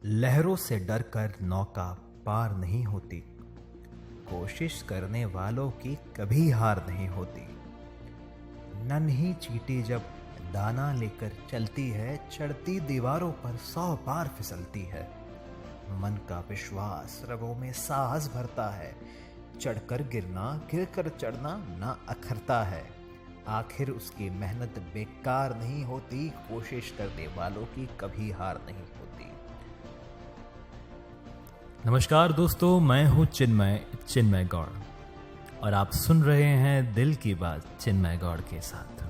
लहरों से डरकर नौका पार नहीं होती। कोशिश करने वालों की कभी हार नहीं होती। नन्ही चींटी जब दाना लेकर चलती है, चढ़ती दीवारों पर 100 बार फिसलती है। मन का विश्वास रगों में साहस भरता है। चढ़कर गिरना, गिरकर चढ़ना ना अखरता है। आखिर उसकी मेहनत बेकार नहीं होती। कोशिश करने वालों की कभी हार नहीं होती। नमस्कार दोस्तों, मैं हूँ चिन्मय गौड़ और आप सुन रहे हैं दिल की बात चिन्मय गौड़ के साथ।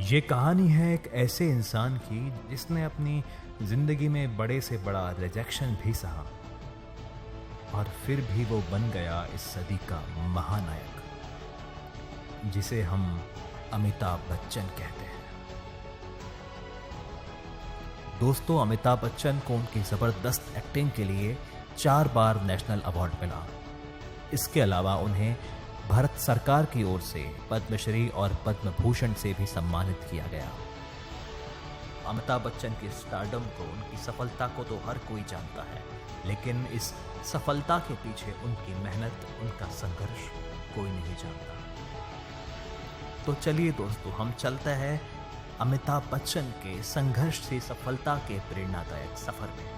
ये कहानी है एक ऐसे इंसान की जिसने अपनी जिंदगी में बड़े से बड़ा रिजेक्शन भी सहा और फिर भी वो बन गया इस सदी का महानायक, जिसे हम अमिताभ बच्चन कहते हैं। दोस्तों, अमिताभ बच्चन को उनकी जबरदस्त एक्टिंग के लिए 4 बार नेशनल अवार्ड मिला। इसके अलावा उन्हें भारत सरकार की ओर से पद्मश्री और पद्म भूषण से भी सम्मानित किया गया। अमिताभ बच्चन की स्टारडम को, उनकी सफलता को तो हर कोई जानता है, लेकिन इस सफलता के पीछे उनकी मेहनत, उनका संघर्ष कोई नहीं जानता। तो चलिए दोस्तों, हम चलते हैं अमिताभ बच्चन के संघर्ष से सफलता के प्रेरणादायक सफर में।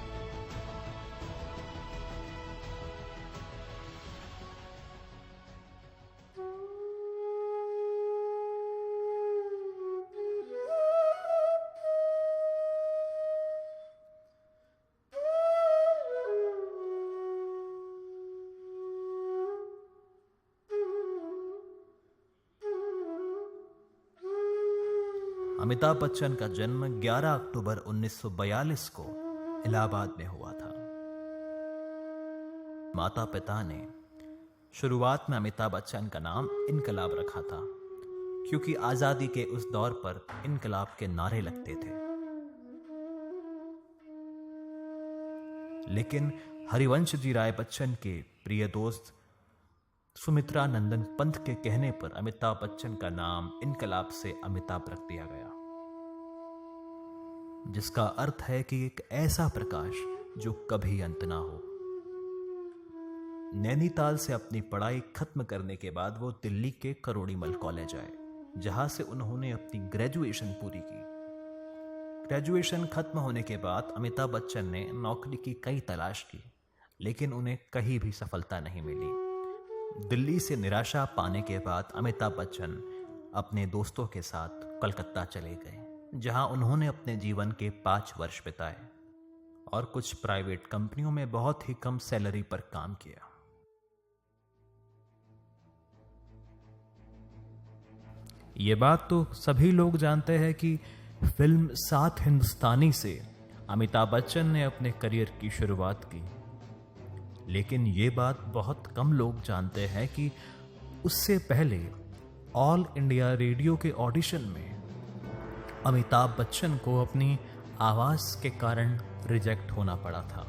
अमिताभ बच्चन का जन्म 11 अक्टूबर 1942 को इलाहाबाद में हुआ था। माता पिता ने शुरुआत में अमिताभ बच्चन का नाम इनकलाब रखा था, क्योंकि आजादी के उस दौर पर इनकलाब के नारे लगते थे। लेकिन हरिवंश जी राय बच्चन के प्रिय दोस्त सुमित्रा नंदन पंत के कहने पर अमिताभ बच्चन का नाम इनकलाब से अमिताभ रख दिया गया, जिसका अर्थ है कि एक ऐसा प्रकाश जो कभी अंत ना हो। नैनीताल से अपनी पढ़ाई खत्म करने के बाद वो दिल्ली के करोड़ीमल कॉलेज आए, जहां से उन्होंने अपनी ग्रेजुएशन पूरी की। ग्रेजुएशन खत्म होने के बाद अमिताभ बच्चन ने नौकरी की कई तलाश की, लेकिन उन्हें कहीं भी सफलता नहीं मिली। दिल्ली से निराशा पाने के बाद अमिताभ बच्चन अपने दोस्तों के साथ कलकत्ता चले गए, जहां उन्होंने अपने जीवन के 5 वर्ष बिताए और कुछ प्राइवेट कंपनियों में बहुत ही कम सैलरी पर काम किया। ये बात तो सभी लोग जानते हैं कि फिल्म 7 हिंदुस्तानी से अमिताभ बच्चन ने अपने करियर की शुरुआत की, लेकिन ये बात बहुत कम लोग जानते हैं कि उससे पहले ऑल इंडिया रेडियो के ऑडिशन में अमिताभ बच्चन को अपनी आवाज के कारण रिजेक्ट होना पड़ा था।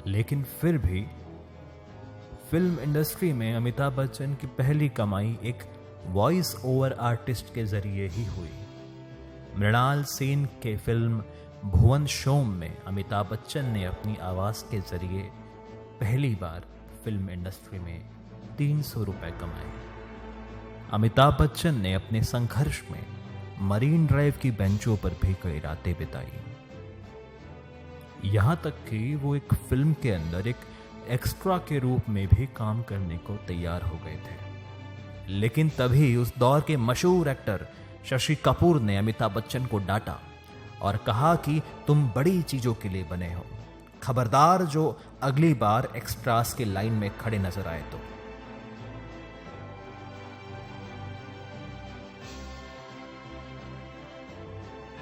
लेकिन फिर भी फिल्म इंडस्ट्री में अमिताभ बच्चन की पहली कमाई एक वॉइस ओवर आर्टिस्ट के जरिए ही हुई। मृणाल सेन के फिल्म भुवन शोम में अमिताभ बच्चन ने अपनी आवाज के जरिए पहली बार फिल्म इंडस्ट्री में 300 रुपए कमाए। अमिताभ बच्चन ने अपने संघर्ष में मरीन ड्राइव की बेंचों पर भी कई रातें बिताई, यहां तक कि वो एक फिल्म के अंदर एक एक्स्ट्रा के रूप में भी काम करने को तैयार हो गए थे। लेकिन तभी उस दौर के मशहूर एक्टर शशि कपूर ने अमिताभ बच्चन को डांटा और कहा कि तुम बड़ी चीजों के लिए बने हो, खबरदार जो अगली बार एक्स्ट्रास के लाइन में खड़े नजर आए तो।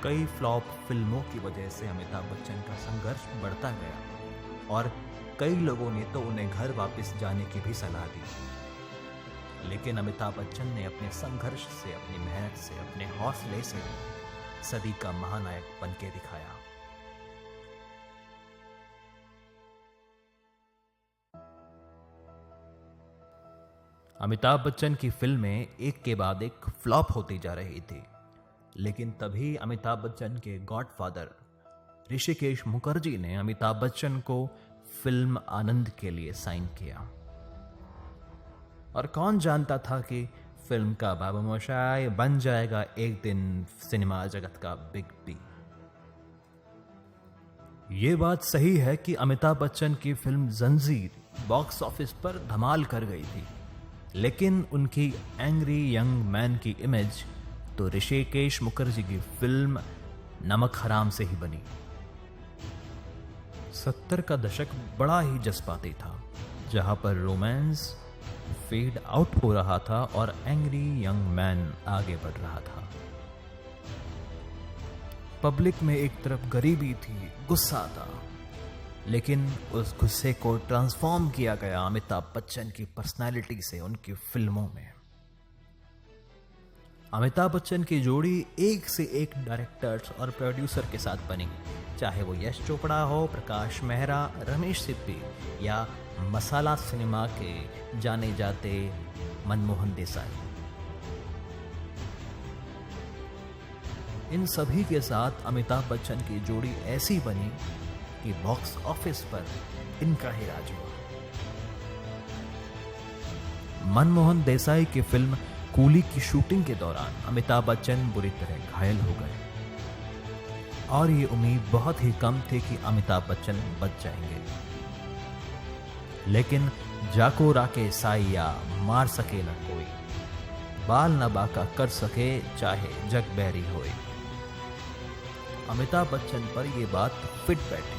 कई फ्लॉप फिल्मों की वजह से अमिताभ बच्चन का संघर्ष बढ़ता गया और कई लोगों ने तो उन्हें घर वापस जाने की भी सलाह दी। लेकिन अमिताभ बच्चन ने अपने संघर्ष से, अपनी मेहनत से, अपने हौसले से सदी का महानायक बन के दिखाया। अमिताभ बच्चन की फिल्में एक के बाद एक फ्लॉप होती जा रही थी, लेकिन तभी अमिताभ बच्चन के गॉडफादर ऋषिकेश मुखर्जी ने अमिताभ बच्चन को फिल्म आनंद के लिए साइन किया। और कौन जानता था कि फिल्म का बाबू मोशाय बन जाएगा एक दिन सिनेमा जगत का बिग बी। ये बात सही है कि अमिताभ बच्चन की फिल्म जंजीर बॉक्स ऑफिस पर धमाल कर गई थी, लेकिन उनकी एंग्री यंग मैन की इमेज तो ऋषिकेश मुखर्जी की फिल्म नमक हराम से ही बनी। 70 का दशक बड़ा ही जज्बाती था, जहां पर रोमांस फेड आउट हो रहा था और एंग्री यंग मैन आगे बढ़ रहा था। पब्लिक में एक तरफ गरीबी थी, गुस्सा था, लेकिन उस गुस्से को ट्रांसफॉर्म किया गया अमिताभ बच्चन की पर्सनालिटी से उनकी फिल्मों में। अमिताभ बच्चन की जोड़ी एक से एक डायरेक्टर्स और प्रोड्यूसर के साथ बनी, चाहे वो यश चोपड़ा हो, प्रकाश मेहरा, रमेश सिप्पी या मसाला सिनेमा के जाने जाते मनमोहन देसाई। इन सभी के साथ अमिताभ बच्चन की जोड़ी ऐसी बनी कि बॉक्स ऑफिस पर इनका ही राज हुआ। मनमोहन देसाई की फिल्म कूली की शूटिंग के दौरान अमिताभ बच्चन बुरी तरह घायल हो गए और ये उम्मीद बहुत ही कम थी कि अमिताभ बच्चन बच जाएंगे। लेकिन जाको राके साइया मार सके न कोई, बाल न बाका कर सके चाहे जग बैरी होए। अमिताभ बच्चन पर यह बात फिट बैठी।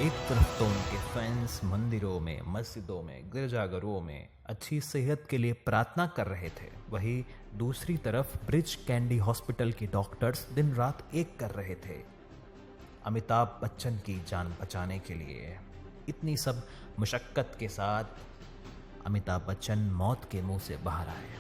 एक तरफ तो उनके फैंस मंदिरों में, मस्जिदों में, गिरजाघरों में अच्छी सेहत के लिए प्रार्थना कर रहे थे, वहीं दूसरी तरफ ब्रिज कैंडी हॉस्पिटल के डॉक्टर्स दिन रात एक कर रहे थे अमिताभ बच्चन की जान बचाने के लिए। इतनी सब मुशक्कत के साथ अमिताभ बच्चन मौत के मुंह से बाहर आए।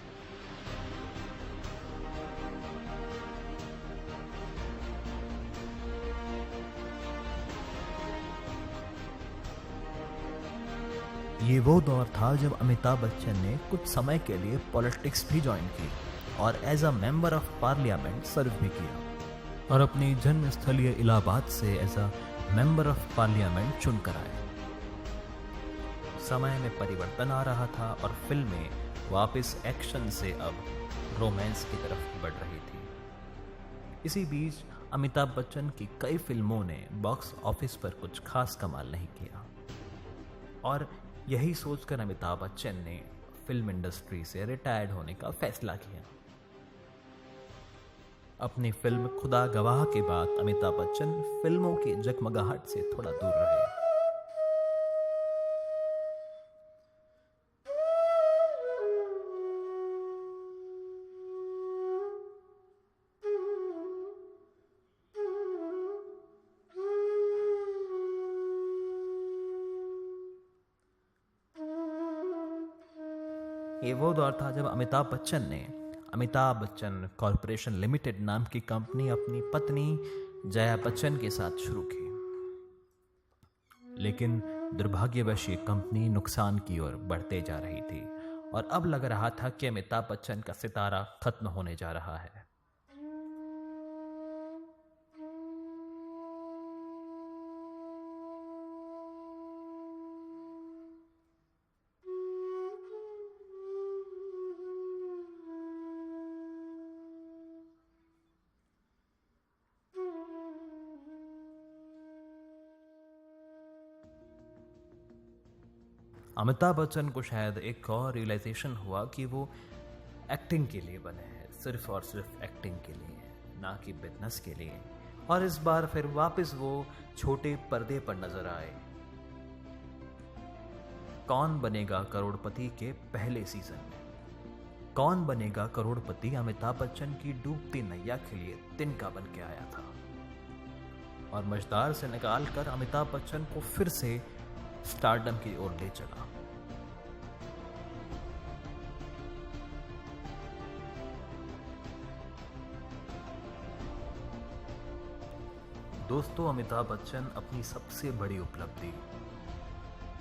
ये वो दौर था जब अमिताभ बच्चन ने कुछ समय के लिए पॉलिटिक्स भी ज्वाइन की और as a member of parliament serve भी किया और अपनी जन्मस्थलीय इलाहाबाद से as a member of parliament चुनकर आए। समय में परिवर्तन आ रहा था और फिल्में वापस एक्शन से अब रोमांस की तरफ बढ़ रही थी। इसी बीच अमिताभ बच्चन की कई फिल्मों ने बॉक्स ऑफिस पर कुछ खास कमाल नहीं किया और यही सोचकर अमिताभ बच्चन ने फिल्म इंडस्ट्री से रिटायर्ड होने का फैसला किया। अपनी फिल्म खुदा गवाह के बाद अमिताभ बच्चन फिल्मों की जगमगाहट से थोड़ा दूर रहे। ये वो दौर था जब अमिताभ बच्चन ने अमिताभ बच्चन कॉरपोरेशन लिमिटेड नाम की कंपनी अपनी पत्नी जया बच्चन के साथ शुरू की, लेकिन दुर्भाग्यवश ये कंपनी नुकसान की ओर बढ़ते जा रही थी और अब लग रहा था कि अमिताभ बच्चन का सितारा खत्म होने जा रहा है। अमिताभ बच्चन को शायद एक और रियलाइजेशन हुआ कि वो एक्टिंग के लिए बने हैं, सिर्फ और सिर्फ एक्टिंग के लिए, ना कि बिजनेस के लिए। और इस बार फिर वापस वो छोटे पर्दे पर नजर आए। कौन बनेगा करोड़पति के पहले सीजन में कौन बनेगा करोड़पति अमिताभ बच्चन की डूबती नैया के लिए तिनका बन के आया था और मझधार से निकालकर अमिताभ बच्चन को फिर से स्टारडम की ओर ले चला। दोस्तों, अमिताभ बच्चन अपनी सबसे बड़ी उपलब्धि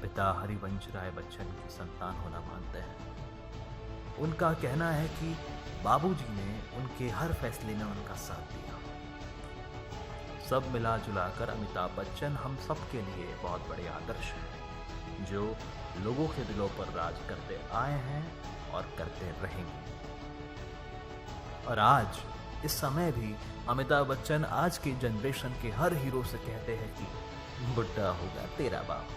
पिता हरिवंश राय बच्चन की संतान होना मानते हैं। उनका कहना है कि बाबूजी ने उनके हर फैसले में उनका साथ दिया। सब मिला जुला कर अमिताभ बच्चन हम सब के लिए बहुत बड़े आदर्श हैं, जो लोगों के दिलों पर राज करते आए हैं और करते रहेंगे। और आज इस समय भी अमिताभ बच्चन आज की जनरेशन के हर हीरो से कहते हैं कि बुढ़ा होगा तेरा बाप।